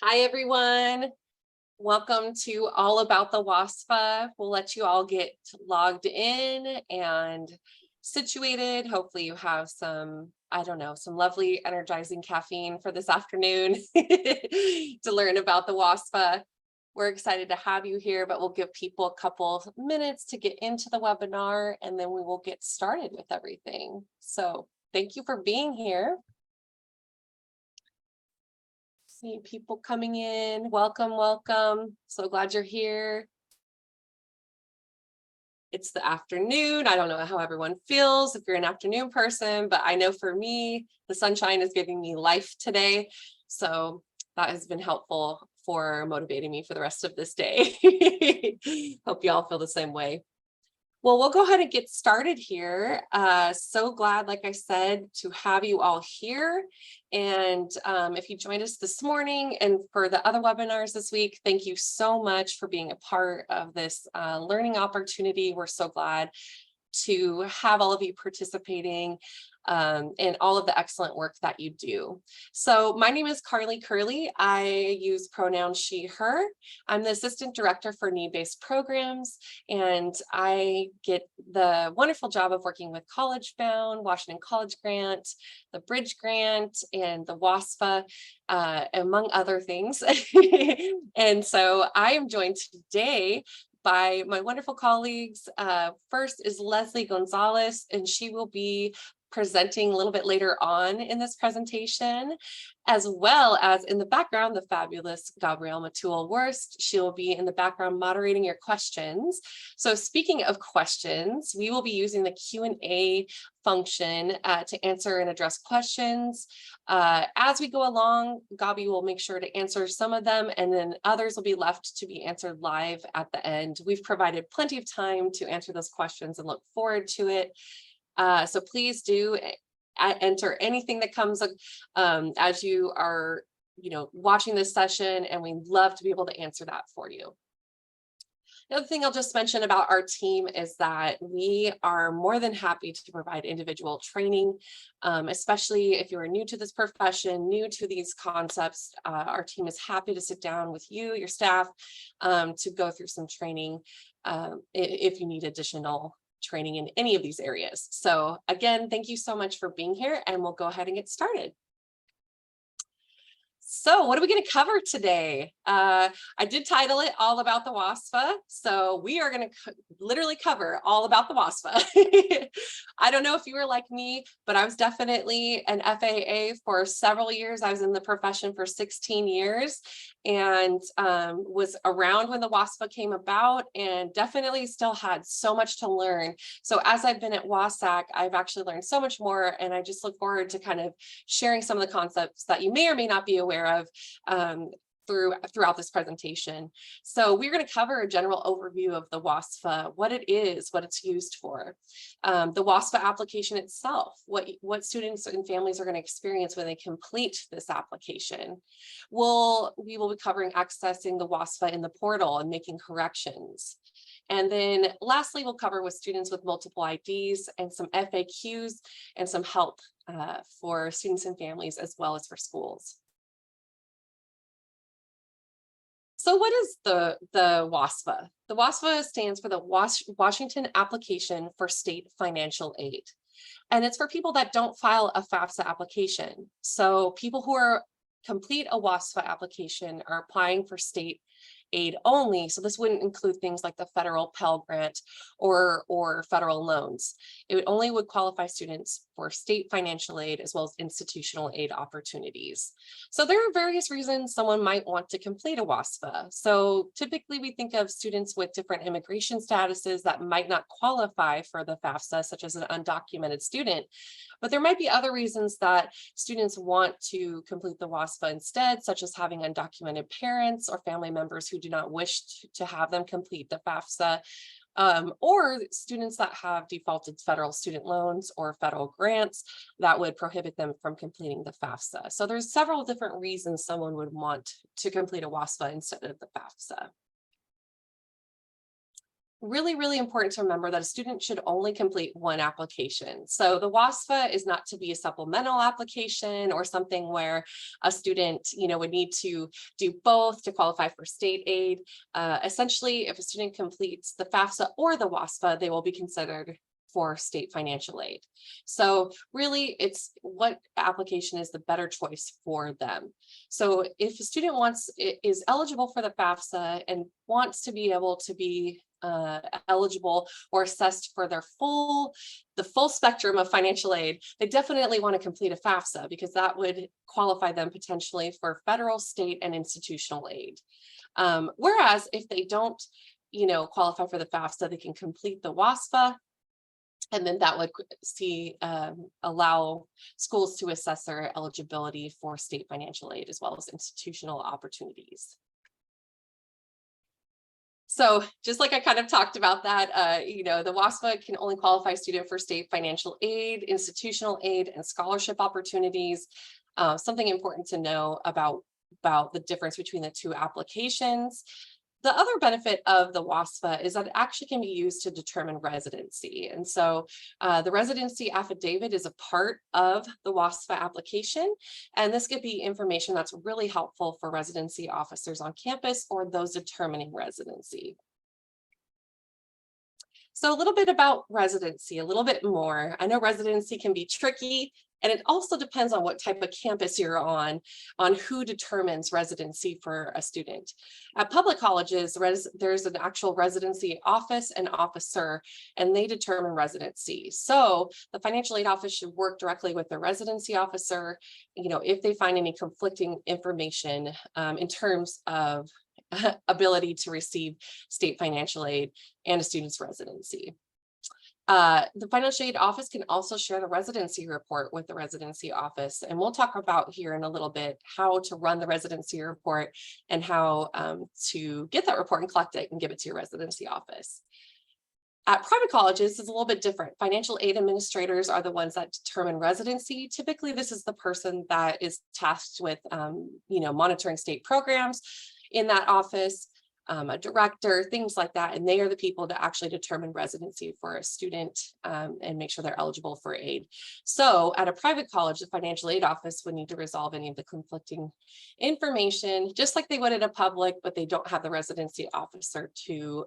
Hi, everyone. Welcome to All About the WASFA. We'll let you all get logged in and situated. Hopefully you have some, I don't know, some lovely energizing caffeine for this afternoon to learn about the WASFA. We're excited to have you here, but we'll give people a couple of minutes to get into the webinar and then we will get started with everything. So thank you for being here. See people coming in. Welcome, welcome. So glad you're here. It's the afternoon. I don't know how everyone feels if you're an afternoon person, but I know for me, the sunshine is giving me life today. So that has been helpful for motivating me for the rest of this day. Hope you all feel the same way. Well, we'll go ahead and get started here. So glad, like I said, to have you all here. And if you joined us this morning and for the other webinars this week, thank you so much for being a part of this learning opportunity. We're so glad to have all of you participating in all of the excellent work that you do. So my name is Carly Curley. I use pronouns she, her. I'm the Assistant Director for Need-Based Programs, and I get the wonderful job of working with College Bound, Washington College Grant, the Bridge Grant, and the WASFA, among other things. And so I am joined today by my wonderful colleagues. First is Leslie Gonzalez, and she will be presenting a little bit later on in this presentation, as well as in the background, the fabulous Gabrielle Matul-Wurst. She'll be in the background moderating your questions. So speaking of questions, we will be using the Q&A function to answer and address questions. As we go along, Gabi will make sure to answer some of them, and then others will be left to be answered live at the end. We've provided plenty of time to answer those questions and look forward to it. So please do enter anything that comes as you are, watching this session, and we'd love to be able to answer that for you. The other thing I'll just mention about our team is that we are more than happy to provide individual training, especially if you are new to this profession, new to these concepts. Our team is happy to sit down with you, your staff, to go through some training if you need additional training in any of these areas. So again, thank you so much for being here, and we'll go ahead and get started. So what are we going to cover today? I did title it All About the WASFA. So we are going to literally cover all about the WASFA. I don't know if you were like me, but I was definitely an FAA for several years. I was in the profession for 16 years and was around when the WASFA came about, and definitely still had so much to learn. So as I've been at WASAC, I've actually learned so much more, and I just look forward to kind of sharing some of the concepts that you may or may not be aware of throughout this presentation. So we're going to cover a general overview of the WASFA, what it is, what it's used for, the WASFA application itself, what students and families are going to experience when they complete this application. We will be covering accessing the WASFA in the portal and making corrections. And then lastly, we'll cover with students with multiple IDs and some FAQs and some help for students and families as well as for schools. So what is the WASFA? The WASFA stands for the Washington Application for State Financial Aid. And it's for people that don't file a FAFSA application. So people who complete a WASFA application are applying for state aid only. So this wouldn't include things like the federal Pell Grant or federal loans. It only would qualify students for state financial aid as well as institutional aid opportunities. So there are various reasons someone might want to complete a WASFA. So typically we think of students with different immigration statuses that might not qualify for the FAFSA, such as an undocumented student. But there might be other reasons that students want to complete the WASFA instead, such as having undocumented parents or family members who do not wish to have them complete the FAFSA, or students that have defaulted federal student loans or federal grants that would prohibit them from completing the FAFSA. So there's several different reasons someone would want to complete a WASFA instead of the FAFSA. really, really important to remember that a student should only complete one application. So the WASFA is not to be a supplemental application or something where a student, would need to do both to qualify for state aid. Essentially, if a student completes the FAFSA or the WASFA, they will be considered for state financial aid. So really, it's what application is the better choice for them. So if a student is eligible for the FAFSA and wants to be able to be eligible or assessed for the full spectrum of financial aid, they definitely want to complete a FAFSA because that would qualify them potentially for federal, state, and institutional aid. Whereas if they don't, qualify for the FAFSA, they can complete the WASFA, and then that would allow schools to assess their eligibility for state financial aid as well as institutional opportunities. So just like I kind of talked about that, the WASFA can only qualify a student for state financial aid, institutional aid, and scholarship opportunities. Something important to know about the difference between the two applications. The other benefit of the WASFA is that it actually can be used to determine residency. And so the residency affidavit is a part of the WASFA application. And this could be information that's really helpful for residency officers on campus or those determining residency. So a little bit about residency, a little bit more. I know residency can be tricky, and it also depends on what type of campus you're on who determines residency for a student. At public colleges, there's an actual residency office and officer, and they determine residency. So the financial aid office should work directly with the residency officer, if they find any conflicting information in terms of ability to receive state financial aid and a student's residency. The financial aid office can also share the residency report with the residency office. And we'll talk about here in a little bit how to run the residency report and how to get that report and collect it and give it to your residency office. At private colleges, it's a little bit different. Financial aid administrators are the ones that determine residency. Typically, this is the person that is tasked with, monitoring state programs in that office, a director, things like that. And they are the people to actually determine residency for a student and make sure they're eligible for aid. So at a private college, the financial aid office would need to resolve any of the conflicting information, just like they would at a public, but they don't have the residency officer to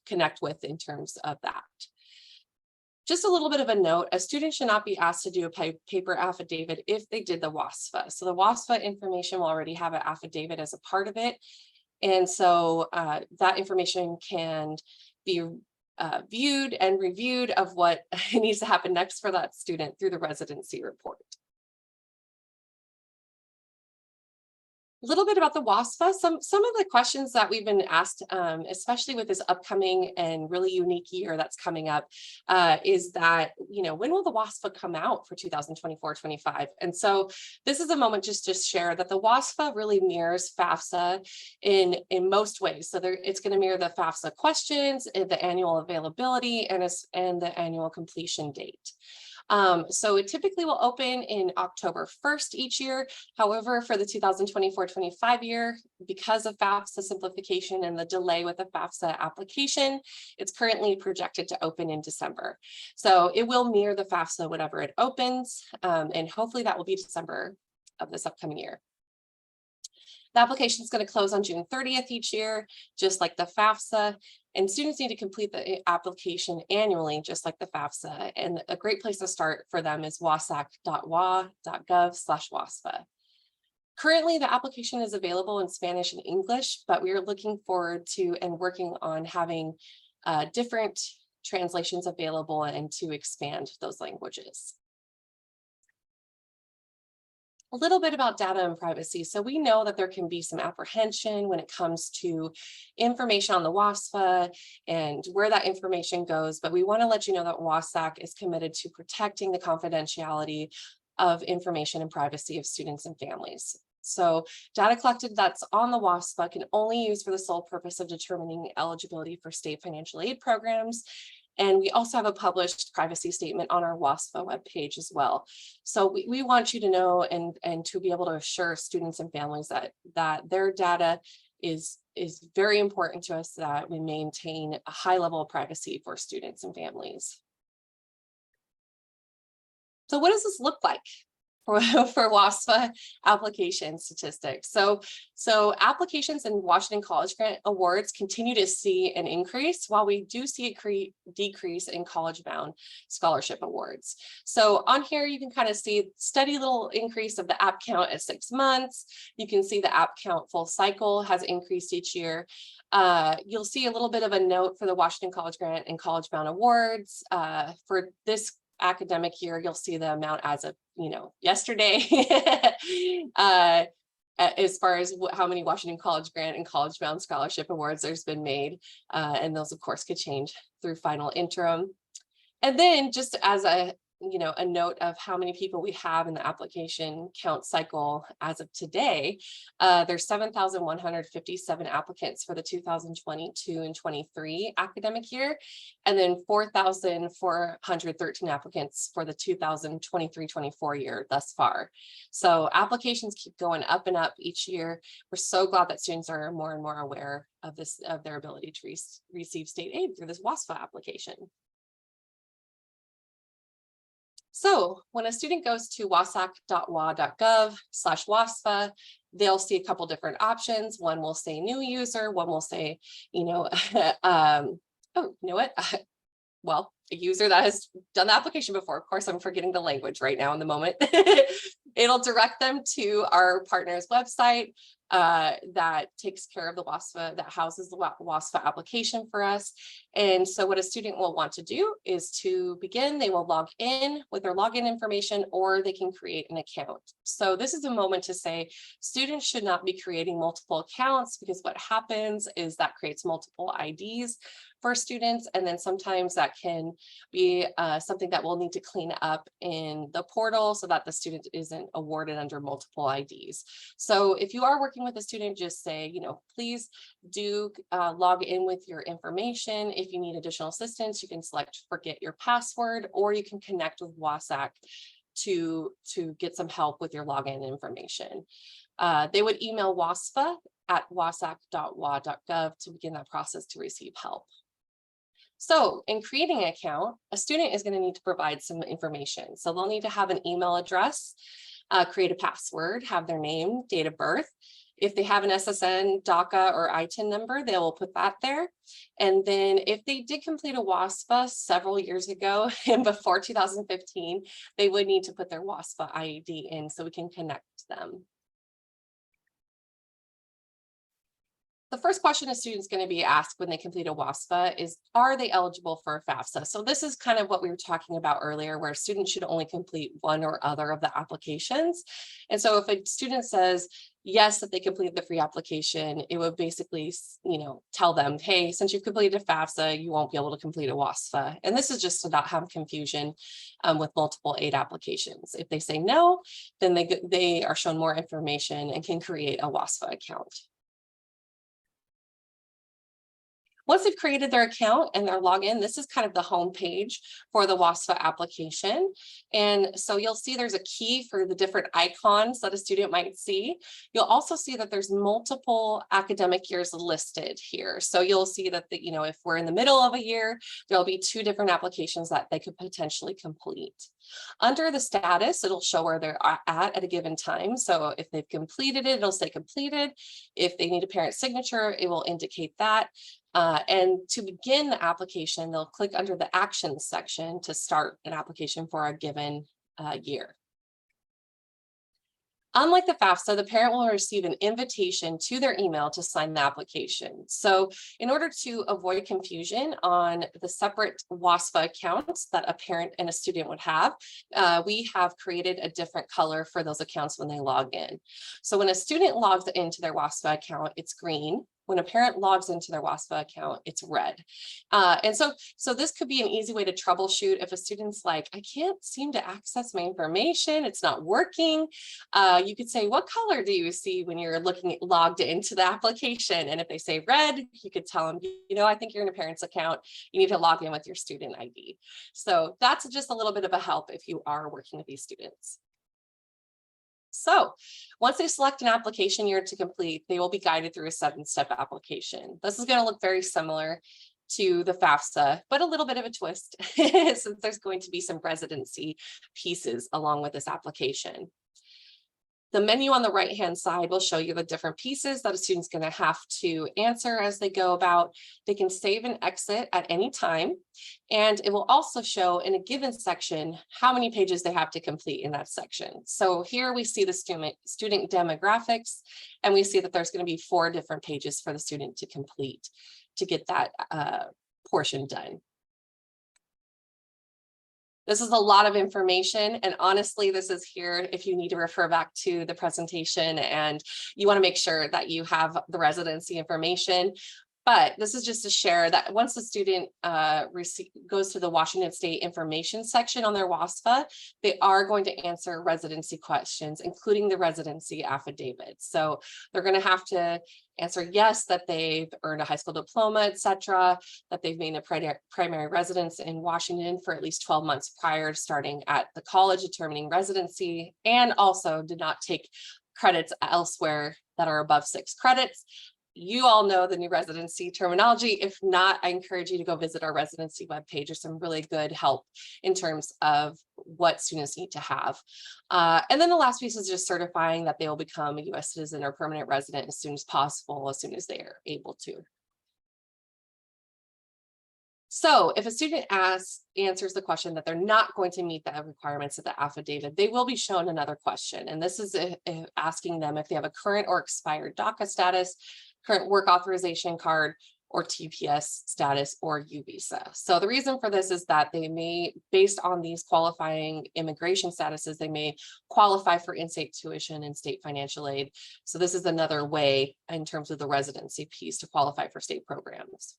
connect with in terms of that. Just a little bit of a note, a student should not be asked to do a paper affidavit if they did the WASFA. So the WASFA information will already have an affidavit as a part of it. And so that information can be viewed and reviewed of what needs to happen next for that student through the residency report. A little bit about the WASFA. Some of the questions that we've been asked, especially with this upcoming and really unique year that's coming up, is that, when will the WASFA come out for 2024-25? And so this is a moment just to share that the WASFA really mirrors FAFSA in most ways. So it's going to mirror the FAFSA questions, the annual availability, and the annual completion date. So it typically will open in October 1st each year. However, for the 2024-25 year, because of FAFSA simplification and the delay with the FAFSA application, it's currently projected to open in December. So it will mirror the FAFSA whenever it opens, and hopefully that will be December of this upcoming year. The application is going to close on June 30th each year, just like the FAFSA, and students need to complete the application annually, just like the FAFSA. And a great place to start for them is wasac.wa.gov/WASFA. Currently, the application is available in Spanish and English, but we are looking forward to and working on having different translations available and to expand those languages. A little bit about data and privacy. So we know that there can be some apprehension when it comes to information on the WASFA and where that information goes, but we want to let you know that WASAC is committed to protecting the confidentiality of information and privacy of students and families. So data collected that's on the WASFA can only use for the sole purpose of determining eligibility for state financial aid programs. And we also have a published privacy statement on our WASFA webpage as well. So we want you to know and to be able to assure students and families that their data is is very important to us that we maintain a high level of privacy for students and families. So what does this look like for WASFA application statistics? So applications and Washington College Grant Awards continue to see an increase, while we do see a decrease in college-bound scholarship awards. So on here, you can kind of see steady little increase of the app count at 6 months. You can see the app count full cycle has increased each year. You'll see a little bit of a note for the Washington College Grant and College-bound Awards. For this academic year, you'll see the amount as of yesterday. As far as how many Washington College Grant and College Bound Scholarship Awards there's been made, and those of course could change through final interim. And then just as a note of how many people we have in the application count cycle as of today, there's 7,157 applicants for the 2022 and 23 academic year, and then 4,413 applicants for the 2023-24 year thus far. So applications keep going up and up each year. We're so glad that students are more and more aware of their ability to receive state aid through this WASFA application. So when a student goes to wasac.wa.gov/WASFA, they'll see a couple different options. One will say new user, one will say, well, a user that has done the application before. Of course, I'm forgetting the language right now in the moment. It'll direct them to our partner's website that takes care of the WASFA, that houses the WASFA application for us. And so what a student will want to do is to begin, they will log in with their login information, or they can create an account. So this is a moment to say students should not be creating multiple accounts, because what happens is that creates multiple IDs for students. And then sometimes that can be something that we'll need to clean up in the portal so that the student isn't awarded under multiple IDs. So if you are working with a student, just say, please do log in with your information. If you need additional assistance, you can select forget your password, or you can connect with WASAC to get some help with your login information. They would email wasfa@wasac.wa.gov to begin that process to receive help. So in creating an account, a student is going to need to provide some information. So they'll need to have an email address, create a password, have their name, date of birth. If they have an SSN, DACA, or ITIN number, they will put that there. And then if they did complete a WASFA several years ago and before 2015, they would need to put their WASFA ID in so we can connect them. The first question a student's going to be asked when they complete a WASFA is, are they eligible for a FAFSA? So this is kind of what we were talking about earlier, where students should only complete one or other of the applications. And so if a student says yes, that they completed the free application, it would basically, tell them, hey, since you've completed a FAFSA, you won't be able to complete a WASFA. And this is just to not have confusion with multiple aid applications. If they say no, then they are shown more information and can create a WASFA account. Once they've created their account and their login, this is kind of the home page for the WASFA application. And so you'll see there's a key for the different icons that a student might see. You'll also see that there's multiple academic years listed here. So you'll see that, if we're in the middle of a year, there'll be 2 different applications that they could potentially complete. Under the status, it'll show where they're at a given time. So if they've completed it, it'll say completed. If they need a parent signature, it will indicate that. And to begin the application, they'll click under the actions section to start an application for a given year. Unlike the FAFSA, the parent will receive an invitation to their email to sign the application. So in order to avoid confusion on the separate WASFA accounts that a parent and a student would have, we have created a different color for those accounts when they log in. So when a student logs into their WASFA account, it's green. When a parent logs into their WASFA account, it's red. And so this could be an easy way to troubleshoot if a student's like, I can't seem to access my information, it's not working. You could say, what color do you see when you're logged into the application? And if they say red, you could tell them, I think you're in a parent's account. You need to log in with your student ID. So that's just a little bit of a help if you are working with these students. So once they select an application year to complete, they will be guided through a 7-step application. This is going to look very similar to the FAFSA, but a little bit of a twist since there's going to be some residency pieces along with this application. The menu on the right-hand side will show you the different pieces that a student's going to have to answer as they go about. They can save and exit at any time, and it will also show in a given section how many pages they have to complete in that section. So here we see the student demographics, and we see that there's going to be 4 different pages for the student to complete to get that portion done. This is a lot of information, and honestly, this is here if you need to refer back to the presentation and you want to make sure that you have the residency information. But this is just to share that once the student goes to the Washington State information section on their WASFA, they are going to answer residency questions, including the residency affidavit. So they're going to have to answer yes, that they've earned a high school diploma, etc., that they've made a primary residence in Washington for at least 12 months prior to starting at the college determining residency, and also did not take credits elsewhere that are above 6 credits. You all know the new residency terminology. If not, I encourage you to go visit our residency webpage. There's some really good help in terms of what students need to have. And then the last piece is just certifying that they will become a U.S. citizen or permanent resident as soon as possible, as soon as they are able to. So if a student answers the question that they're not going to meet the requirements of the affidavit, they will be shown another question. And this is asking them if they have a current or expired DACA status, current work authorization card, or TPS status or U visa. So the reason for this is that they may, based on these qualifying immigration statuses, they may qualify for in-state tuition and state financial aid. So this is another way in terms of the residency piece to qualify for state programs.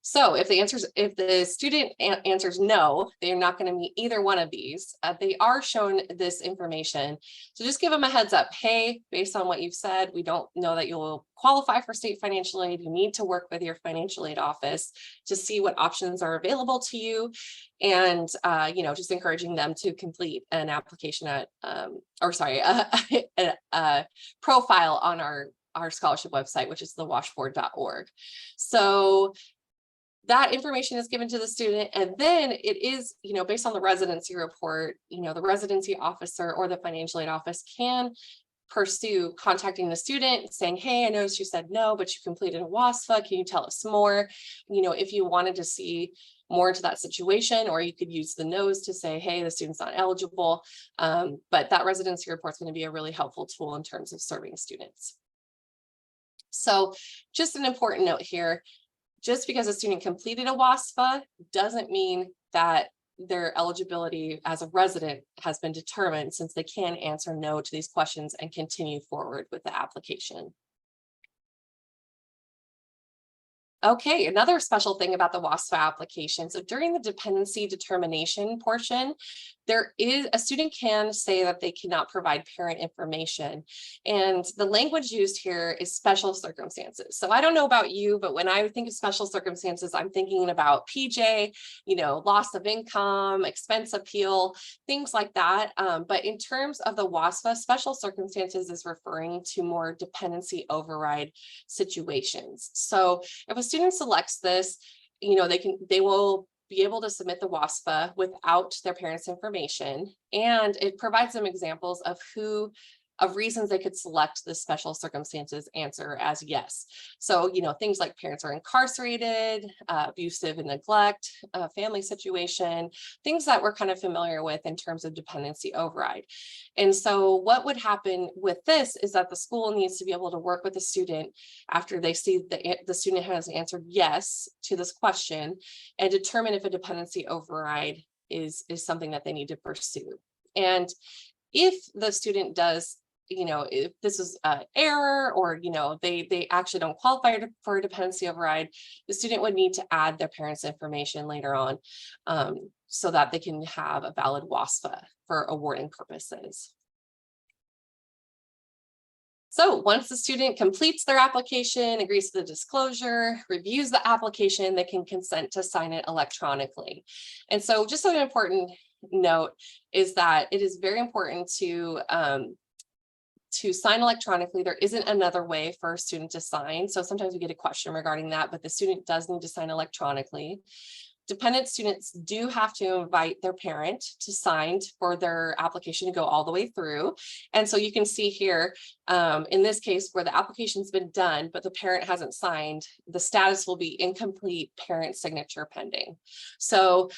So if the student answers no, they're not going to meet either one of these. They are shown this information. So just give them a heads up. Hey, based on what you've said, we don't know that you'll qualify for state financial aid. You need to work with your financial aid office to see what options are available to you. And, just encouraging them to complete an application at, a profile on our scholarship website, which is the washboard.org. So that information is given to the student, and then it is, based on the residency report, the residency officer or the financial aid office can pursue contacting the student saying, hey, I noticed you said no, but you completed a WASFA. Can you tell us more? If you wanted to see more into that situation, or you could use the no's to say, hey, the student's not eligible. But that residency report is going to be a really helpful tool in terms of serving students. So just an important note here. Just because a student completed a WASFA doesn't mean that their eligibility as a resident has been determined, since they can answer no to these questions and continue forward with the application. Okay, another special thing about the WASFA application. So during the dependency determination portion, a student can say that they cannot provide parent information. And the language used here is special circumstances. So I don't know about you, but when I think of special circumstances, I'm thinking about PJ, loss of income, expense appeal, things like that. But in terms of the WASFA, special circumstances is referring to more dependency override situations. So if a student selects this, they will be able to submit the WASFA without their parents' information, and it provides them examples of reasons they could select the special circumstances answer as yes. So, things like parents are incarcerated, abusive and neglect, family situation, things that we're kind of familiar with in terms of dependency override. And so what would happen with this is that the school needs to be able to work with the student after they see the student has answered yes to this question and determine if a dependency override is something that they need to pursue. And if the student does, if this is an error, or, they actually don't qualify for a dependency override, the student would need to add their parents' information later on so that they can have a valid WASFA for awarding purposes. So once the student completes their application, agrees to the disclosure, reviews the application, they can consent to sign it electronically. And so just an important note is that it is very important to sign electronically. There isn't another way for a student to sign. So sometimes we get a question regarding that, but the student does need to sign electronically. Dependent students do have to invite their parent to sign for their application to go all the way through. And so you can see here, in this case, where the application's been done, but the parent hasn't signed, the status will be incomplete, parent signature pending. So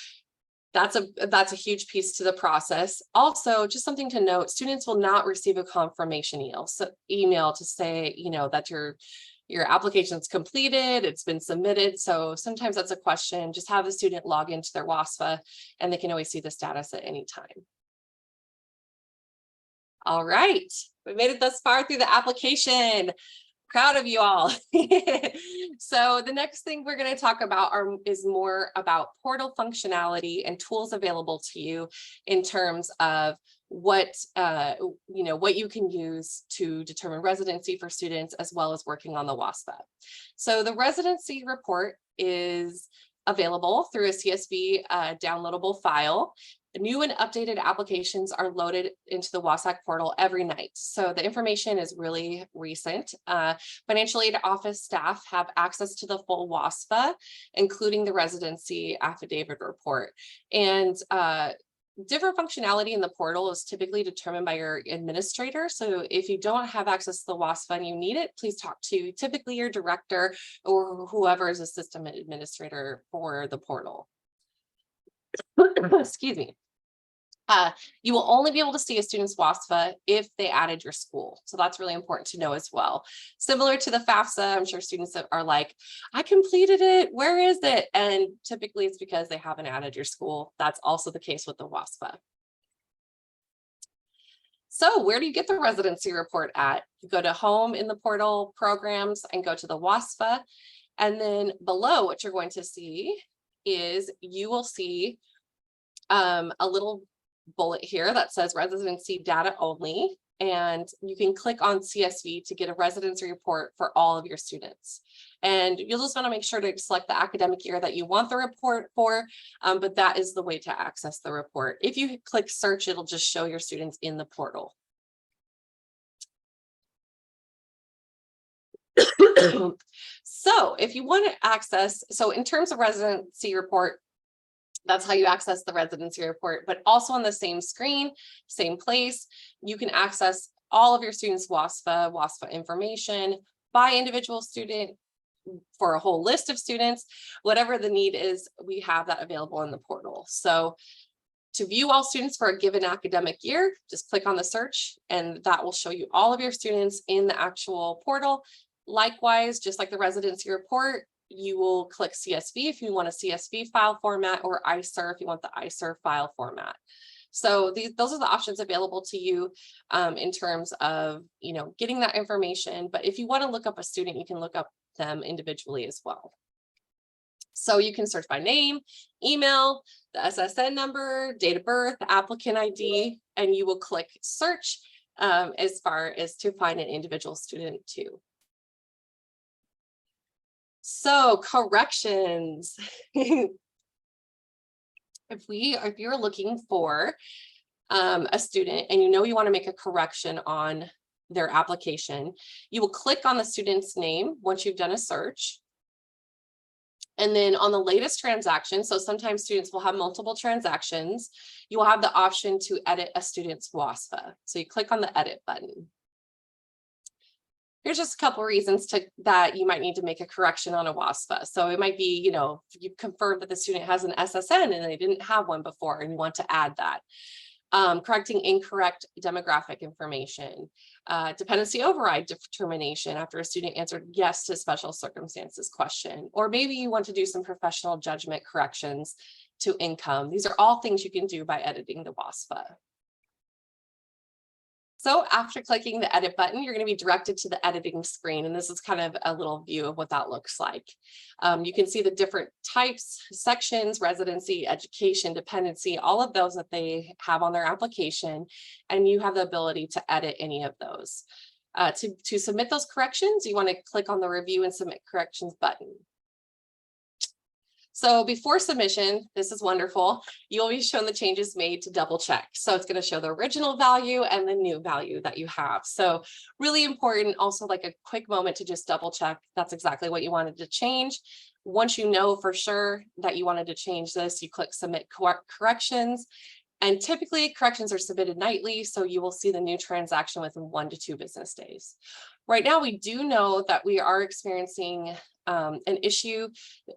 that's a huge piece to the process. Also, just something to note, students will not receive a confirmation email to say, that your application is completed, it's been submitted. So sometimes that's a question. Just have the student log into their WASFA and they can always see the status at any time. All right, we made it thus far through the application. Proud of you all. So the next thing we're going to talk about is more about portal functionality and tools available to you in terms of what you can use to determine residency for students, as well as working on the WASFA. So the residency report is available through a CSV downloadable file. New and updated applications are loaded into the WASFA portal every night. So the information is really recent. Financial aid office staff have access to the full WASFA, including the residency affidavit report. And different functionality in the portal is typically determined by your administrator. So if you don't have access to the WASFA and you need it, please talk to typically your director or whoever is a system administrator for the portal. Excuse me. You will only be able to see a student's WASFA if they added your school. So that's really important to know as well. Similar to the FAFSA, I'm sure students are like, I completed it, where is it? And typically it's because they haven't added your school. That's also the case with the WASFA. So where do you get the residency report at? You go to home in the portal programs and go to the WASFA. And then below, what you're going to see is you will see a little bullet here that says residency data only, and you can click on CSV to get a residency report for all of your students. And you'll just want to make sure to select the academic year that you want the report for, but that is the way to access the report. If you click search, it'll just show your students in the portal. So if you want to access, so in terms of residency report, that's how you access the residency report, but also on the same screen, same place, you can access all of your students' WASFA information by individual student, for a whole list of students, whatever the need is, we have that available in the portal. So to view all students for a given academic year, just click on the search and that will show you all of your students in the actual portal. Likewise, just like the residency report, you will click CSV if you want a CSV file format, or ISER if you want the ISER file format. So those are the options available to you in terms of getting that information. But if you want to look up a student, you can look up them individually as well. So you can search by name, email, the SSN number, date of birth, applicant ID, and you will click search as far as to find an individual student too. So corrections. If you're looking for a student and you want to make a correction on their application, you will click on the student's name once you've done a search. And then on the latest transaction, so sometimes students will have multiple transactions, you will have the option to edit a student's WASFA. So you click on the edit button. Here's just a couple of reasons that you might need to make a correction on a WASFA. So it might be, you confirm that the student has an SSN and they didn't have one before and you want to add that. Correcting incorrect demographic information, dependency override determination after a student answered yes to special circumstances question, or maybe you want to do some professional judgment corrections to income. These are all things you can do by editing the WASFA. So after clicking the edit button, you're going to be directed to the editing screen. And this is kind of a little view of what that looks like. You can see the different types, sections, residency, education, dependency, all of those that they have on their application. And you have the ability to edit any of those. To submit those corrections, you want to click on the review and submit corrections button. So before submission, this is wonderful. You'll be shown the changes made to double check. So it's going to show the original value and the new value that you have. So really important, also like a quick moment to just double check that's exactly what you wanted to change. Once you know for sure that you wanted to change this, you click submit corrections. And typically corrections are submitted nightly, so you will see the new transaction within 1 to 2 business days. Right now, we do know that we are experiencing an issue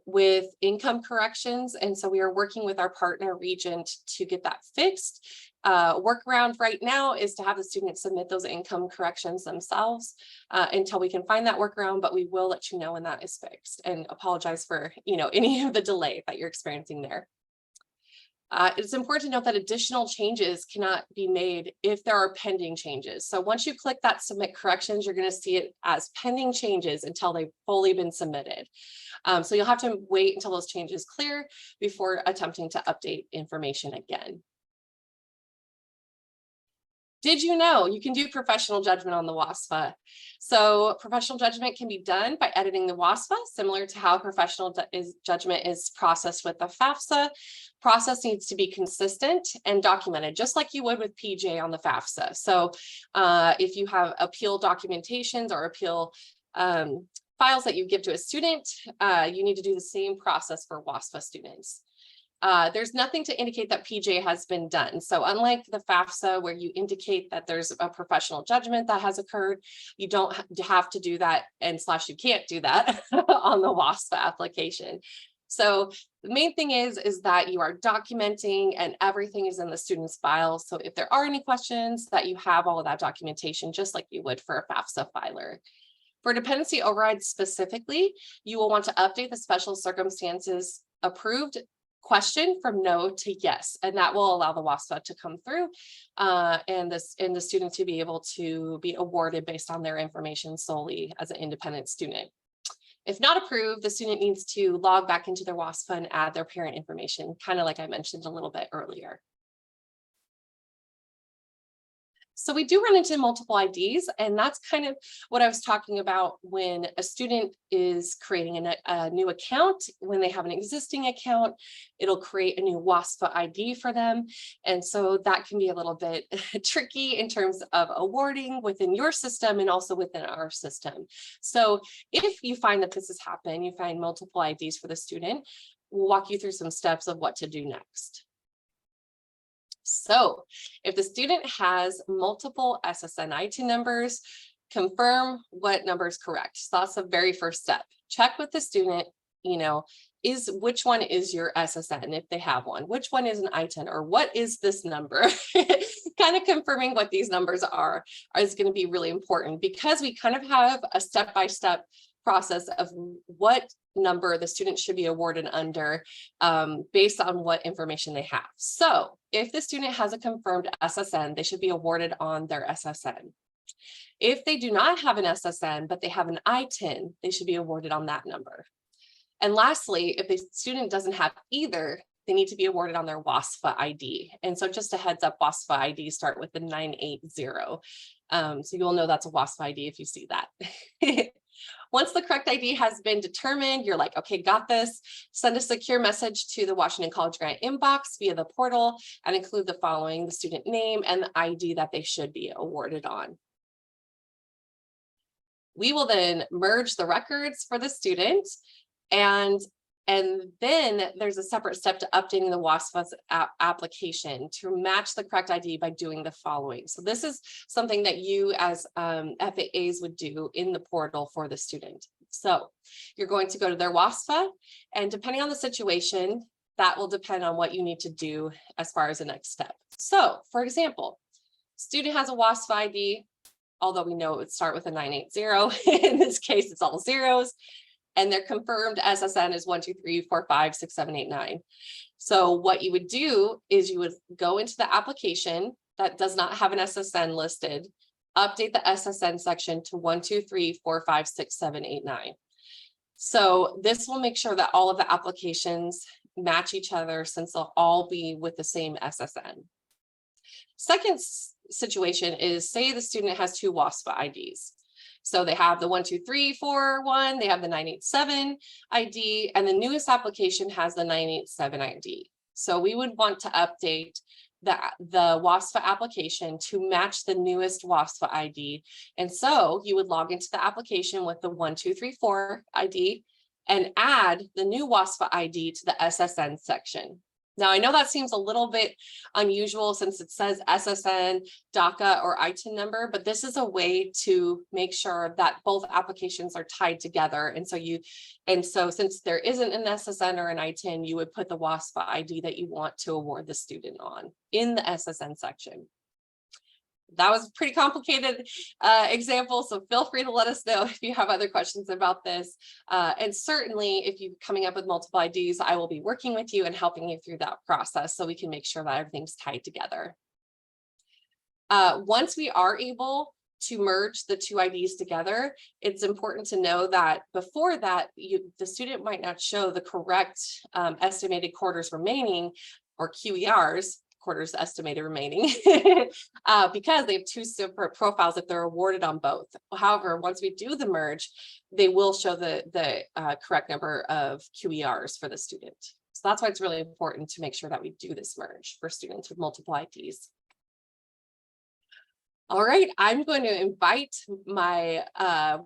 with income corrections. And so we are working with our partner Regent to get that fixed. Workaround right now is to have the students submit those income corrections themselves until we can find that workaround, but we will let you know when that is fixed, and apologize for any of the delay that you're experiencing there. It's important to note that additional changes cannot be made if there are pending changes. So once you click that submit corrections, you're going to see it as pending changes until they've fully been submitted. So you'll have to wait until those changes clear before attempting to update information again. Did you know you can do professional judgment on the WASFA? So professional judgment can be done by editing the WASFA, similar to how professional judgment is processed with the FAFSA. Process needs to be consistent and documented, just like you would with PJ on the FAFSA. So if you have appeal documentations or appeal files that you give to a student, you need to do the same process for WASFA students. There's nothing to indicate that PJ has been done. So unlike the FAFSA, where you indicate that there's a professional judgment that has occurred, you don't have to do that, and / you can't do that on the WASFA application. So the main thing is that you are documenting and everything is in the student's file. So if there are any questions, that you have all of that documentation, just like you would for a FAFSA filer. For dependency overrides specifically, you will want to update the special circumstances approved question from no to yes, and that will allow the WASFA to come through and the student to be able to be awarded based on their information solely as an independent student. If not approved, the student needs to log back into their WASFA and add their parent information, kind of like I mentioned a little bit earlier. So we do run into multiple IDs, and that's kind of what I was talking about when a student is creating a new account. When they have an existing account, it'll create a new WASFA ID for them. And so that can be a little bit tricky in terms of awarding within your system and also within our system. So if you find that this has happened, you find multiple IDs for the student, we'll walk you through some steps of what to do next. So if the student has multiple SSN ITIN numbers, confirm what number is correct. So that's the very first step. Check with the student, which one is your SSN if they have one, which one is an ITIN, or what is this number? Kind of confirming what these numbers are is going to be really important, because we kind of have a step-by-step process of what number the student should be awarded under based on what information they have. So if the student has a confirmed SSN, they should be awarded on their SSN. If they do not have an SSN, but they have an ITIN, they should be awarded on that number. And lastly, if the student doesn't have either, they need to be awarded on their WASFA ID. And so just a heads up, WASFA IDs start with the 980. So you'll know that's a WASFA ID if you see that. Once the correct ID has been determined, you're like, okay, got this. Send a secure message to the Washington College Grant inbox via the portal and include the following: the student name and the ID that they should be awarded on. We will then merge the records for the student, and then there's a separate step to updating the WASFA's application to match the correct ID by doing the following. So this is something that you as FAAs would do in the portal for the student. So you're going to go to their WASFA, and depending on the situation, that will depend on what you need to do as far as the next step. So for example, student has a WASFA ID, although we know it would start with a 980. In this case, it's all zeros. And their confirmed SSN is 1, 2, 3, 4, 5, 6, 7, 8, 9. So what you would do is you would go into the application that does not have an SSN listed, update the SSN section to 1, 2, 3, 4, 5, 6, 7, 8, 9. So this will make sure that all of the applications match each other, since they'll all be with the same SSN. Second situation is, say the student has 2 WASFA IDs. So they have the 12341 one, they have the 987 ID, and the newest application has the 987 ID. So we would want to update the WASFA application to match the newest WASFA ID. And so you would log into the application with the 1234 ID and add the new WASFA ID to the SSN section. Now, I know that seems a little bit unusual since it says SSN, DACA, or ITIN number, but this is a way to make sure that both applications are tied together. And so since there isn't an SSN or an ITIN, you would put the WASFA ID that you want to award the student on in the SSN section. That was a pretty complicated example, so feel free to let us know if you have other questions about this. And certainly, if you're coming up with multiple IDs, I will be working with you and helping you through that process so we can make sure that everything's tied together. Once we are able to merge the two IDs together, it's important to know that before that, the student might not show the correct estimated quarters remaining, or QERs, quarters estimated remaining, because they have two separate profiles if they're awarded on both. However, once we do the merge, they will show the correct number of QERs for the student. So that's why it's really important to make sure that we do this merge for students with multiple IDs. All right, I'm going to invite my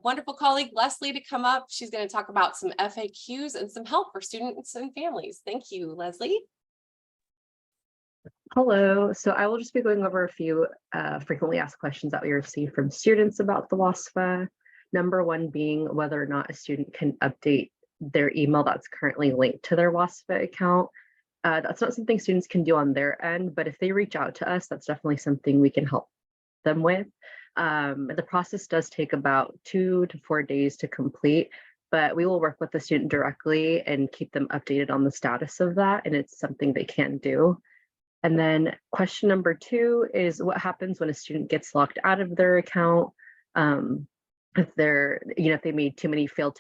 wonderful colleague, Leslie, to come up. She's going to talk about some FAQs and some help for students and families. Thank you, Leslie. Hello, so I will just be going over a few frequently asked questions that we receive from students about the WASFA. Number one being whether or not a student can update their email that's currently linked to their WASFA account. That's not something students can do on their end, but if they reach out to us, that's definitely something we can help them with. The process does take about 2 to 4 days to complete, but we will work with the student directly and keep them updated on the status of that, and it's something they can do. And then question number 2 is what happens when a student gets locked out of their account, if they made too many failed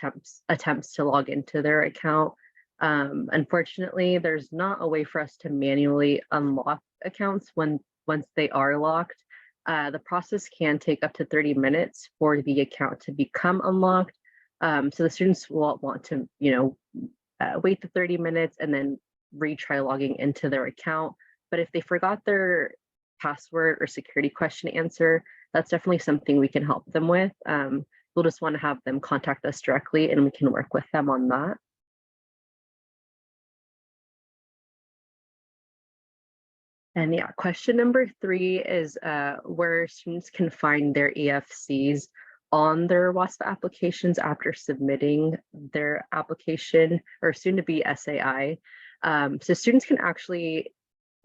attempts to log into their account. Unfortunately, there's not a way for us to manually unlock accounts once they are locked. The process can take up to 30 minutes for the account to become unlocked. So the students will want to, wait the 30 minutes and then retry logging into their account. But if they forgot their password or security question answer, that's definitely something we can help them with. We'll just want to have them contact us directly and we can work with them on that. And yeah, question number 3 is where students can find their EFCs on their WASFA applications after submitting their application, or soon to be SAI. So students can actually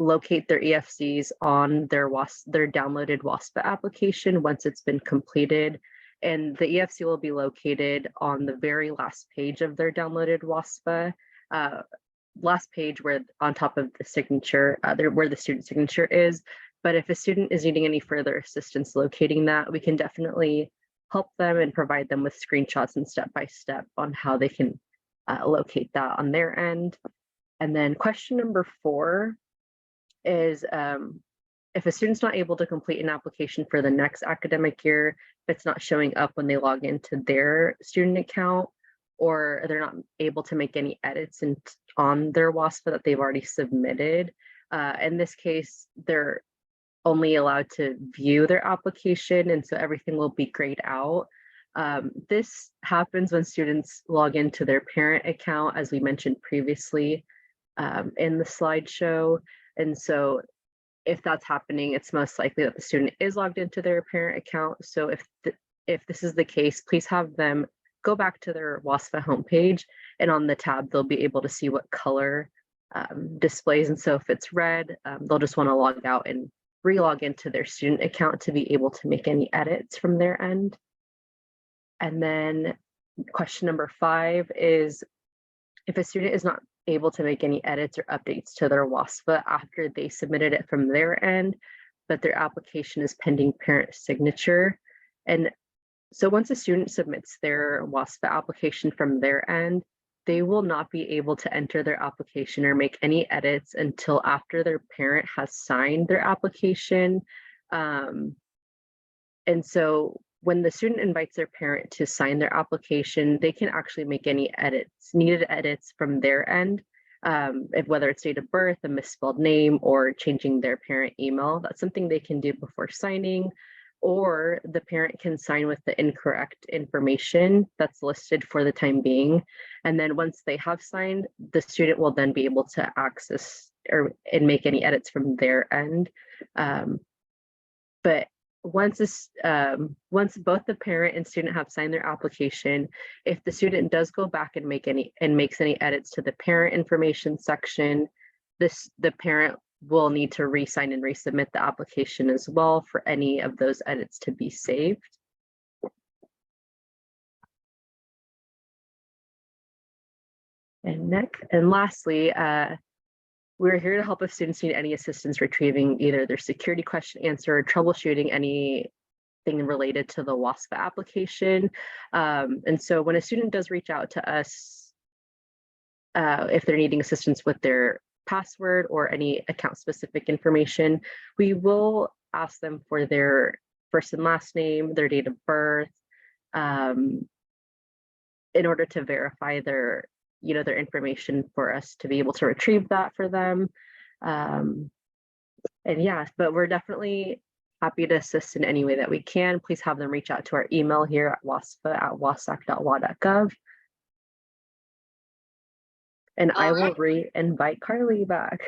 locate their EFCs on their downloaded WASFA application once it's been completed. And the EFC will be located on the very last page of their downloaded WASFA, last page where on top of the signature, where the student signature is. But if a student is needing any further assistance locating that, we can definitely help them and provide them with screenshots and step-by-step on how they can locate that on their end. And then question number 4 is if a student's not able to complete an application for the next academic year, if it's not showing up when they log into their student account, or they're not able to make any edits on their WASFA that they've already submitted. In this case, they're only allowed to view their application, and so everything will be grayed out. This happens when students log into their parent account, as we mentioned previously in the slideshow. And so if that's happening, it's most likely that the student is logged into their parent account. So if this is the case, please have them go back to their WASFA homepage, and on the tab, they'll be able to see what color displays. And so if it's red, they'll just want to log out and re-log into their student account to be able to make any edits from their end. And then question number 5 is if a student is not able to make any edits or updates to their WASFA after they submitted it from their end, but their application is pending parent signature. And so once a student submits their WASFA application from their end, they will not be able to enter their application or make any edits until after their parent has signed their application. And so when the student invites their parent to sign their application, they can actually make any needed edits from their end. Whether it's date of birth, a misspelled name, or changing their parent email, that's something they can do before signing, or the parent can sign with the incorrect information that's listed for the time being. And then once they have signed, the student will then be able to access and make any edits from their end. But once both the parent and student have signed their application, if the student does go back and makes any edits to the parent information section, the parent will need to re-sign and resubmit the application as well for any of those edits to be saved. And lastly, we're here to help if students need any assistance retrieving either their security question answer or troubleshooting anything related to the WASFA application. And so when a student does reach out to us, if they're needing assistance with their password or any account specific information, we will ask them for their first and last name, their date of birth, in order to verify their information for us to be able to retrieve that for them. And yeah, but we're definitely happy to assist in any way that we can. Please have them reach out to our email here at wasfa@wasac.wa.gov. And I will re-invite Carly back.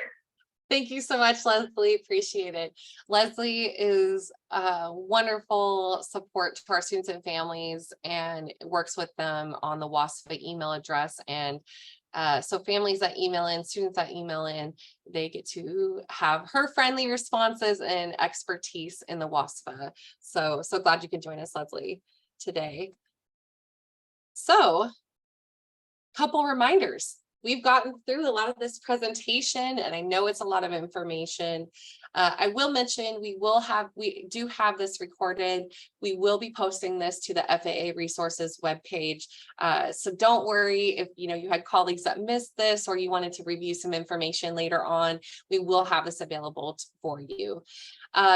Thank you so much, Leslie. Appreciate it. Leslie is a wonderful support to our students and families and works with them on the WASFA email address. And so families that email in, students that email in, they get to have her friendly responses and expertise in the WASFA. So glad you could join us, Leslie, today. So, couple reminders. We've gotten through a lot of this presentation, and I know it's a lot of information. I will mention we do have this recorded. We will be posting this to the FAA resources webpage. So don't worry if you had colleagues that missed this or you wanted to review some information later on. We will have this available for you.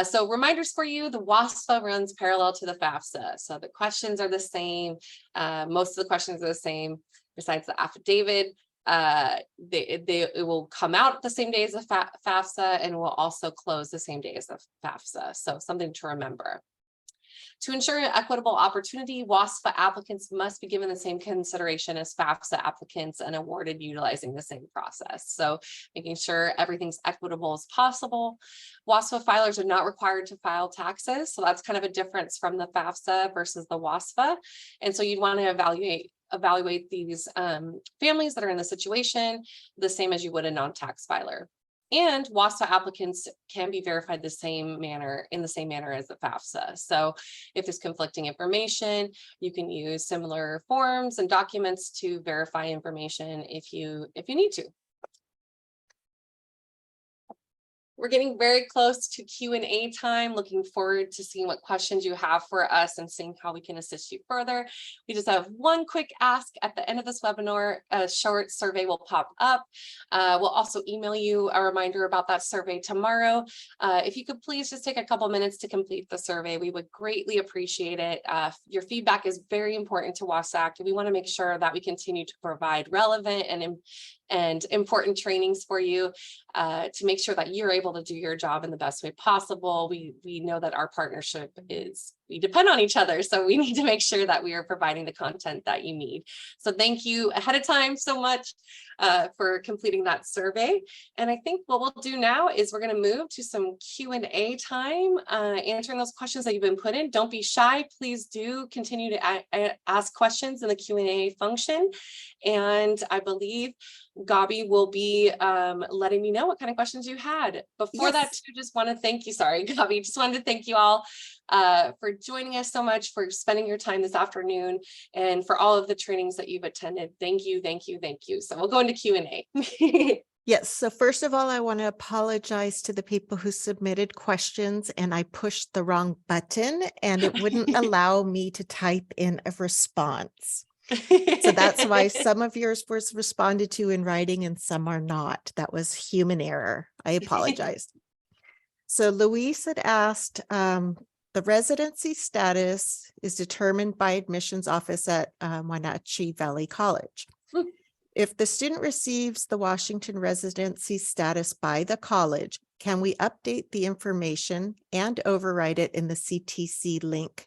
So reminders for you: the WASFA runs parallel to the FAFSA. So the questions are the same. Most of the questions are the same besides the affidavit. It will come out the same day as the FAFSA and will also close the same day as the FAFSA. So something to remember. To ensure an equitable opportunity, WASFA applicants must be given the same consideration as FAFSA applicants and awarded utilizing the same process. So making sure everything's equitable as possible. WASFA filers are not required to file taxes. So that's kind of a difference from the FAFSA versus the WASFA. And so you'd want to evaluate these families that are in the situation the same as you would a non-tax filer. And WASFA applicants can be verified in the same manner as the FAFSA. So if there's conflicting information, you can use similar forms and documents to verify information if you need to. We're getting very close to Q&A time. Looking forward to seeing what questions you have for us and seeing how we can assist you further. We just have one quick ask at the end of this webinar. A short survey will pop up. We'll also email you a reminder about that survey tomorrow. If you could please just take a couple minutes to complete the survey, we would greatly appreciate it. Your feedback is very important to WASAC. We want to make sure that we continue to provide relevant and important trainings for you to make sure that you're able to do your job in the best way possible. We know that our partnership we depend on each other, so we need to make sure that we are providing the content that you need. So thank you ahead of time so much for completing that survey. And I think what we'll do now is we're going to move to some Q&A time, answering those questions that you've been put in. Don't be shy. Please do continue to ask questions in the Q&A function. And I believe Gabi will be letting me know what kind of questions you had. Before that, too, just want to thank you. Sorry, Gabi, just wanted to thank you all for joining us so much, for spending your time this afternoon, and for all of the trainings that you've attended. Thank you, thank you, thank you. So we'll go into Q&A. Yes. So first of all, I want to apologize to the people who submitted questions, and I pushed the wrong button and it wouldn't allow me to type in a response. So that's why some of yours was responded to in writing and some are not. That was human error. I apologize. So Louise had asked, The residency status is determined by admissions office at Wenatchee Valley College. Hmm. If the student receives the Washington residency status by the college, can we update the information and override it in the CTC link,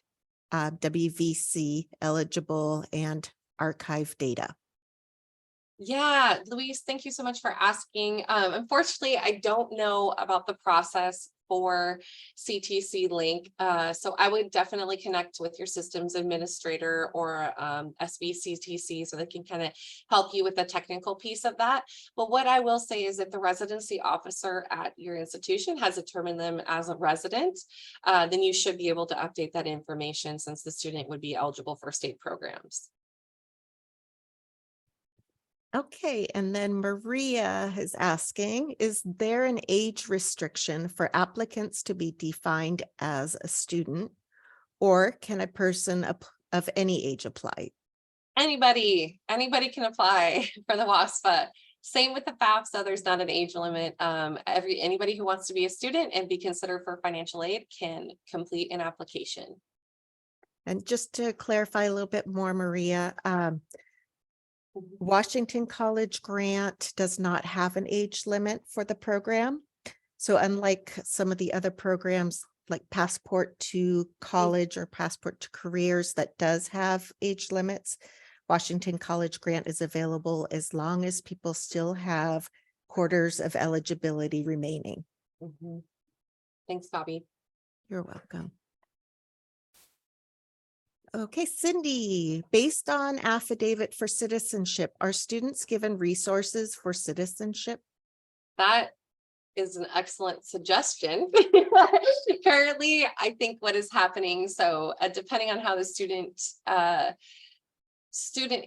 WVC eligible and archive data? Yeah, Louise, thank you so much for asking. Unfortunately, I don't know about the process for CTC link. So I would definitely connect with your systems administrator or SBCTC so they can kind of help you with the technical piece of that. But what I will say is if the residency officer at your institution has determined them as a resident, then you should be able to update that information since the student would be eligible for state programs. Okay, and then Maria is asking, is there an age restriction for applicants to be defined as a student? Or can a person of any age apply? Anybody can apply for the WASFA. Same with the FAFSA, there's not an age limit. Anybody who wants to be a student and be considered for financial aid can complete an application. And just to clarify a little bit more, Maria, Washington College grant does not have an age limit for the program. So unlike some of the other programs like Passport to College or Passport to Careers that does have age limits, Washington College grant is available as long as people still have quarters of eligibility remaining. Mm-hmm. Thanks, Bobby. You're welcome. Okay, Cindy, based on affidavit for citizenship, are students given resources for citizenship? That is an excellent suggestion. Currently, I think what is happening, so depending on how the student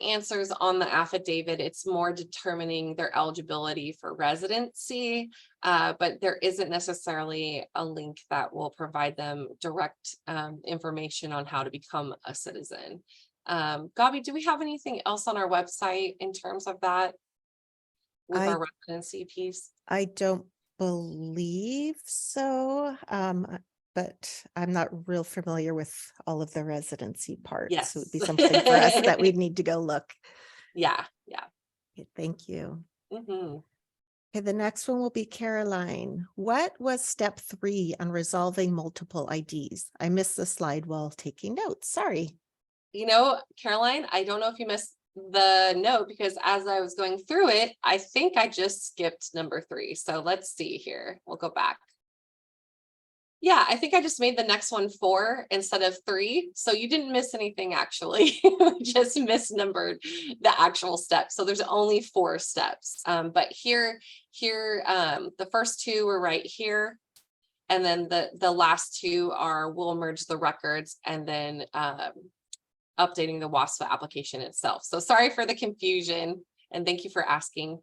answers on the affidavit, it's more determining their eligibility for residency, but there isn't necessarily a link that will provide them direct information on how to become a citizen. Gabi, do we have anything else on our website in terms of that with our residency piece? I don't believe so, but I'm not real familiar with all of the residency parts. Yes. So it would be something for us that we'd need to go look. Yeah. Okay, thank you. Mm-hmm. Okay, the next one will be Caroline. What was step 3 on resolving multiple IDs? I missed the slide while taking notes. Sorry. You know, Caroline, I don't know if you missed the note because as I was going through it, I think I just skipped number 3. So let's see here. We'll go back. Yeah, I think I just made the next one 4 instead of 3. So you didn't miss anything actually, just misnumbered the actual steps. So there's only 4 steps. But here, the first 2 were right here. And then the last 2 are, we'll merge the records and then updating the WASFA application itself. So sorry for the confusion and thank you for asking.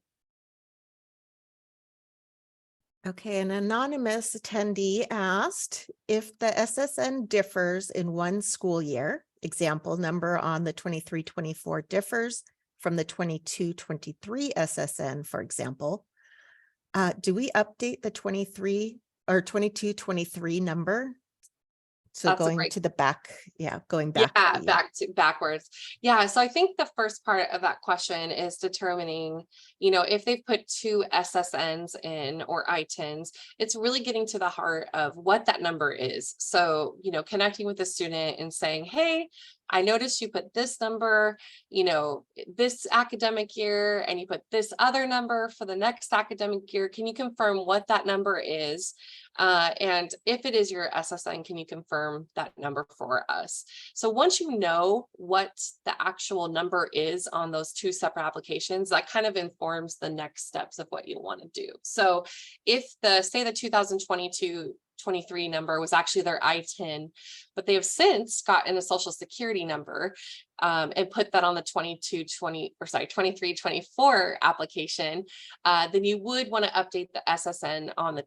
Okay, an anonymous attendee asked if the SSN differs in one school year, example number on the 23-24 differs from the 22-23 SSN, for example. Do we update the 23 or 22-23 number? So That's going to the back, going back. Yeah, backwards. Yeah, so I think the first part of that question is determining, if they put 2 SSNs in or ITINs, it's really getting to the heart of what that number is. So, connecting with the student and saying, hey, I noticed you put this number, this academic year, and you put this other number for the next academic year. Can you confirm what that number is? And if it is your SSN, can you confirm that number for us? So once you know what the actual number is on those 2 separate applications, that kind of informs the next steps of what you want to do. So if say the 2022-23 number was actually their I-10, but they have since gotten a social security number and put that on the 23-24 application, then you would want to update the SSN on the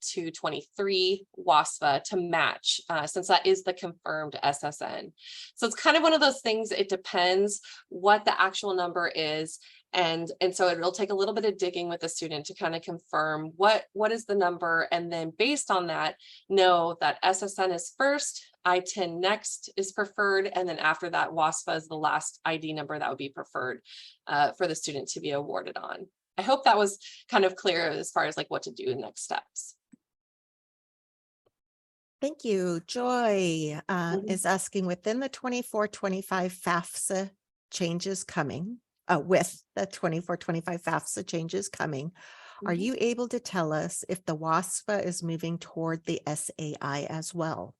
22-23 WASFA to match, since that is the confirmed SSN. So it's kind of one of those things, it depends what the actual number is. And so it'll take a little bit of digging with the student to kind of confirm what is the number. And then based on that, know that SSN is first, I-10 next is preferred. And then after that, WASFA is the last ID number that would be preferred for the student to be awarded on. I hope that was kind of clear as far as like what to do in next steps. Thank you. Joy is asking, within the 24-25 FAFSA changes coming, with the 24-25 FAFSA changes coming, are you able to tell us if the WASFA is moving toward the SAI as well?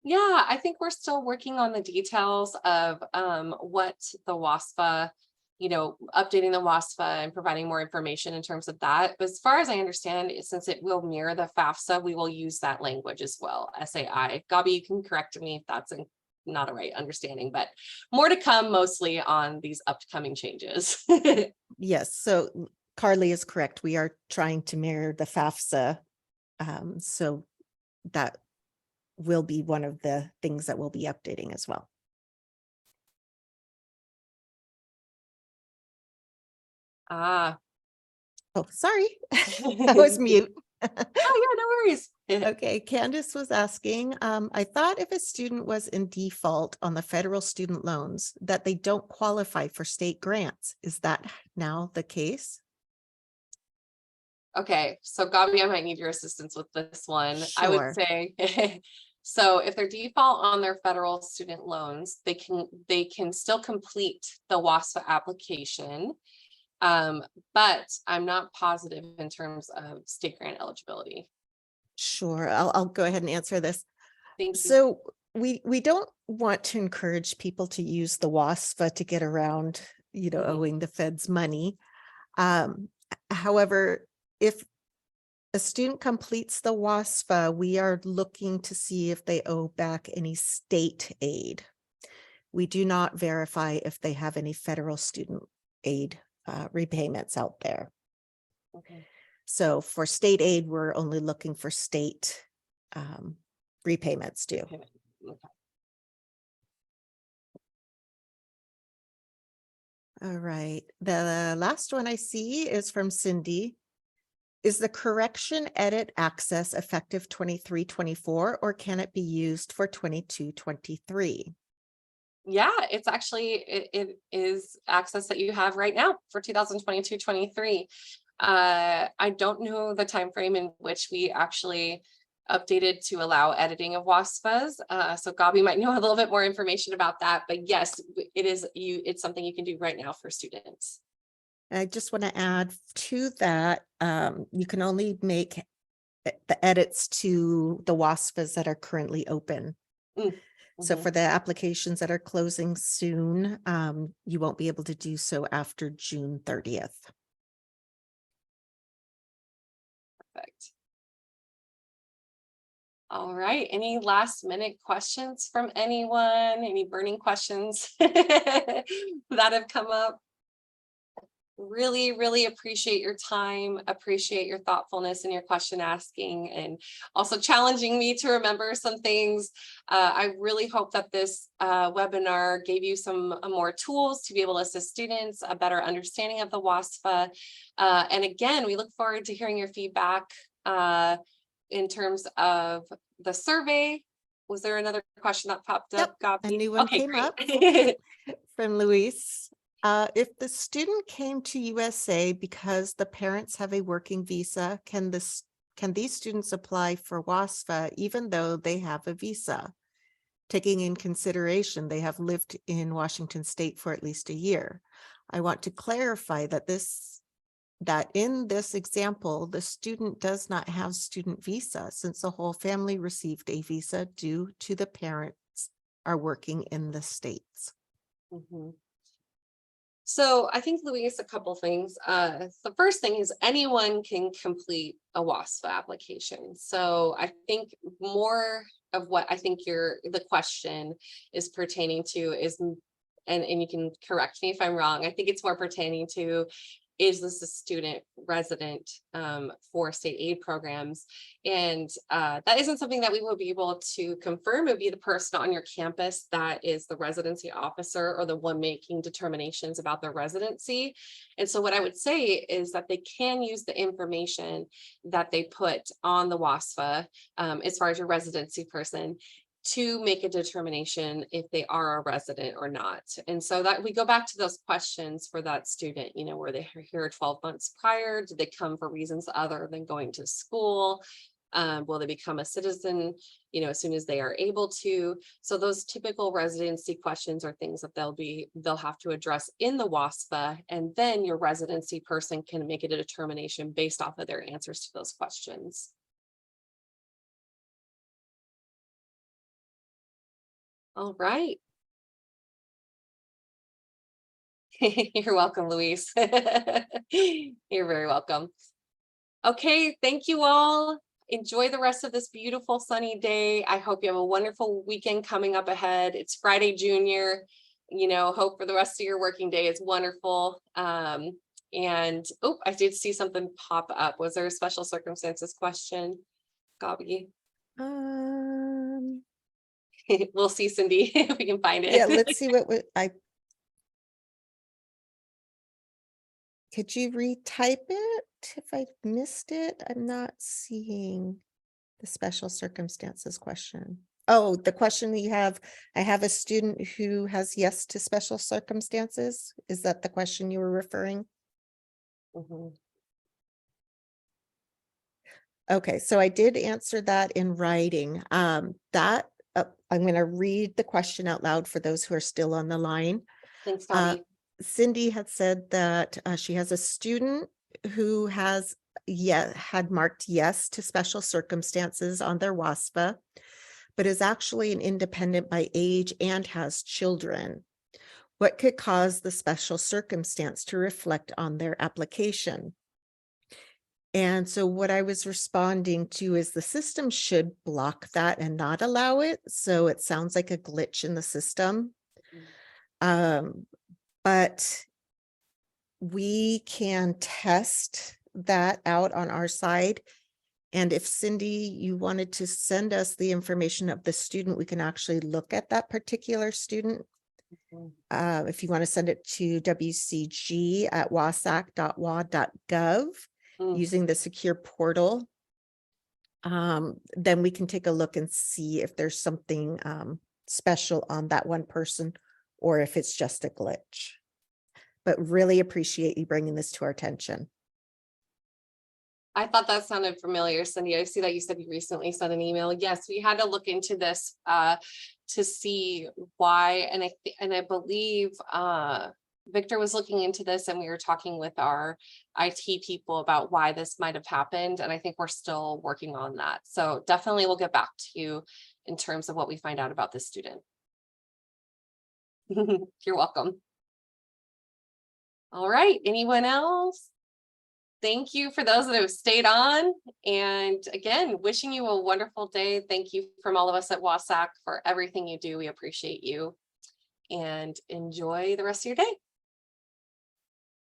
Yeah, I think we're still working on the details of what the WASFA, updating the WASFA and providing more information in terms of that. But as far as I understand, since it will mirror the FAFSA, we will use that language as well, SAI. Gabi, you can correct me if that's not a right understanding, but more to come mostly on these upcoming changes. Yes, so Carly is correct. We are trying to mirror the FAFSA. So that will be one of the things that we'll be updating as well. Ah. Oh, sorry. I was mute. Oh, yeah, no worries. Okay, Candace was asking, I thought if a student was in default on the federal student loans, that they don't qualify for state grants. Is that now the case? Okay, so Gabi, I might need your assistance with this one. Sure. I would say, so if they're default on their federal student loans, they can still complete the WASFA application. But I'm not positive in terms of state grant eligibility. Sure, I'll go ahead and answer this. Thank you. So we don't want to encourage people to use the WASFA to get around, owing the feds money. However, if a student completes the WASFA, we are looking to see if they owe back any state aid. We do not verify if they have any federal student aid repayments out there. Okay. So for state aid, we're only looking for state repayments due. Okay. All right. The last one I see is from Cindy. Is the correction edit access effective 23-24, or can it be used for 22-23? Yeah, it's actually, it is access that you have right now for 2022-23. I don't know the time frame in which we actually updated to allow editing of WASFAs. So Gabi might know a little bit more information about that, but yes, it's something you can do right now for students. I just want to add to that, you can only make the edits to the WASFAs that are currently open. So for the applications that are closing soon, you won't be able to do so after June 30th. Perfect. All right. Any last minute questions from anyone? Any burning questions that have come up? Really, really appreciate your time, appreciate your thoughtfulness and your question asking, and also challenging me to remember some things. I really hope that this webinar gave you some more tools to be able to assist students, a better understanding of the WASFA. And again, we look forward to hearing your feedback in terms of the survey. Was there another question that popped up, Gabi? A new one came up from Luis. If the student came to USA because the parents have a working visa, can these students apply for WASFA even though they have a visa, taking in consideration they have lived in Washington State for at least a year? I want to clarify that in this example, the student does not have student visa, since the whole family received a visa due to the parents are working in the States. So I think, Louise, a couple things. The first thing is anyone can complete a WASFA application. So I think more of what I think the question is pertaining to is, and you can correct me if I'm wrong, I think it's more pertaining to is this a student resident for state aid programs? And that isn't something that we will be able to confirm. It would be the person on your campus that is the residency officer or the one making determinations about their residency. And so what I would say is that they can use the information that they put on the WASFA as far as your residency person to make a determination if they are a resident or not. And so that we go back to those questions for that student, you know, were they here 12 months prior? Did they come for reasons other than going to school? Will they become a citizen, you know, as soon as they are able to? So those typical residency questions are things that they'll have to address in the WASFA, and then your residency person can make a determination based off of their answers to those questions. All right. You're welcome, Louise. You're very welcome. Okay, thank you all. Enjoy the rest of this beautiful sunny day. I hope you have a wonderful weekend coming up ahead. It's Friday Junior. You know, hope for the rest of your working day is wonderful. And oh, I did see something pop up. Was there a special circumstances question, Gabi? We'll see, Cindy, if we can find it. Yeah, let's see what could you retype it if I missed it? I'm not seeing the special circumstances question. Oh, the question that you have, I have a student who has yes to special circumstances. Is that the question you were referring? Mhm. Okay, so I did answer that in writing. I'm going to read the question out loud for those who are still on the line. Thanks, Gabi. Cindy had said that she has a student who had marked yes to special circumstances on their WASFA, but is actually an independent by age and has children. What could cause the special circumstance to reflect on their application? And so what I was responding to is the system should block that and not allow it. So it sounds like a glitch in the system. But we can test that out on our side. And if Cindy, you wanted to send us the information of the student, we can actually look at that particular student. If you want to send it to wcg@wasac.wa.gov using the secure portal, then we can take a look and see if there's something special on that one person or if it's just a glitch. But really appreciate you bringing this to our attention. I thought that sounded familiar, Cindy. I see that you said you recently sent an email. Yes, we had to look into this to see why, and I believe Victor was looking into this, and we were talking with our IT people about why this might have happened, and I think we're still working on that. So definitely we'll get back to you in terms of what we find out about this student. You're welcome. All right, anyone else? Thank you for those that have stayed on. And again, wishing you a wonderful day. Thank you from all of us at WASAC for everything you do. We appreciate you. And enjoy the rest of your day.